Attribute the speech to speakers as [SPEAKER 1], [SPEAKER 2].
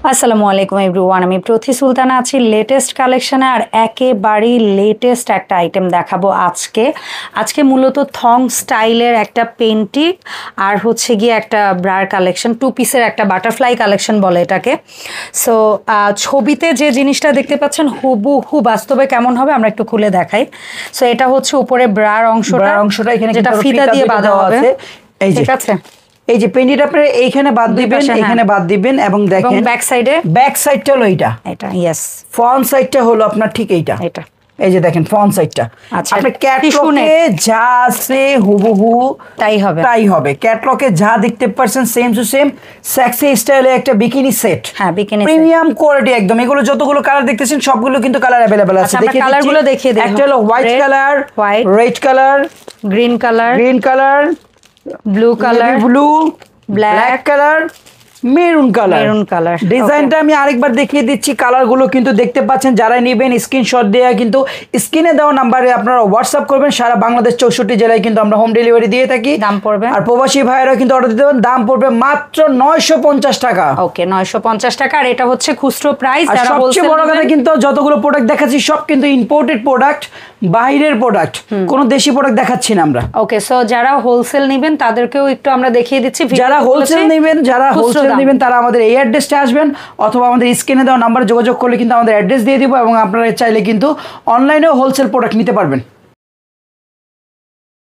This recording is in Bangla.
[SPEAKER 1] আসসালামু আলাইকুম এভরিওয়ান, আমি প্রথি সুলতানা আছি লেটেস্ট কালেকশনে। আর একেবারেই লেটেস্ট একটা আইটেম দেখাবো আজকে মূলত থং স্টাইলের একটা পেন্টিং আর হচ্ছে গিয়ে একটা ব্রার কালেকশন, টু পিসের একটা বাটারফ্লাই কালেকশন বলে এটাকে। সো ছবিতে যে জিনিসটা দেখতে পাচ্ছেন হুবহু বাস্তবে কেমন হবে আমরা একটু খুলে দেখাই। সো এটা হচ্ছে উপরে ব্রার অংশটা এখানে যেটা ফিতা দিয়ে বাঁধা হবে, ঠিক আছে।
[SPEAKER 2] এই যে পেন্ডিটা আপনারা এইখানে বাদ দিবেন, এখানে বাদ দিবেন এবং দেখেন
[SPEAKER 1] ব্যাক সাইডটা
[SPEAKER 2] হলো এটা
[SPEAKER 1] ইয়েস,
[SPEAKER 2] ফ্রন্ট সাইডটা হলো আপনার ঠিক এইটা। এই যে দেখেন ফ্রন্ট সাইডটা আপনি ক্যাটলগে যা আছে হুবহু তাই হবে। ক্যাটলগে যা দেখতে পাচ্ছেন সেম টু সেম সেক্সি স্টাইলে একটা bikini set,
[SPEAKER 1] bikini
[SPEAKER 2] premium quality একদম। এগুলো যতগুলো কালার দেখতেছেন সবগুলো কিন্তু কালার अवेलेबल আছে।
[SPEAKER 1] দেখি কালারগুলো দেখিয়ে দিই।
[SPEAKER 2] একটা হলো white colour, red colour,
[SPEAKER 1] green colour, blue colour, black colour,
[SPEAKER 2] maroon colour. ডিজাইনটা আমি আরেকবার দেখিয়ে দিচ্ছি। কালারগুলো কিন্তু দেখতে পাচ্ছেন। যারা নেবেন স্ক্রিনশট দিয়ে কিন্তু স্ক্রিনে দেওয়া নাম্বারে আপনারা হোয়াটসঅ্যাপ করবেন। সারা বাংলাদেশ 64 জেলায় কিন্তু আমরা হোম ডেলিভারি দিয়ে থাকি।
[SPEAKER 1] দাম পড়বে,
[SPEAKER 2] আর প্রবাসী ভাইয়েরা কিন্তু অর্ডার দিতে পারেন, দাম পড়বে মাত্র 950 টাকা।
[SPEAKER 1] ওকে 950 টাকা। আর এটা হচ্ছে খুচরো প্রাইস।
[SPEAKER 2] আর সবচেয়ে বড় কথা কিন্তু যতগুলো প্রোডাক্ট দেখাচ্ছি সব কিন্তু ইম্পোর্টেড প্রোডাক্ট, বাইরের প্রোডাক্ট, কোনো দেশি প্রোডাক্ট দেখাচ্ছি না আমরা।
[SPEAKER 1] ওকে, সো যারা হোলসেল নেবেন তাদেরকেও একটু আমরা দেখিয়ে দিচ্ছি।
[SPEAKER 2] যারা হোলসেল নেবেন তারা আমাদের এই অ্যাড্রেসটা আসবেন, অথবা আমাদের স্ক্রিনে দেওয়া নাম্বারে যোগাযোগ করলে কিন্তু আমাদের অ্যাড্রেস দিয়ে দিব, এবং আপনারা চাইলে কিন্তু অনলাইনেও হোলসেল প্রোডাক্ট নিতে পারবেন।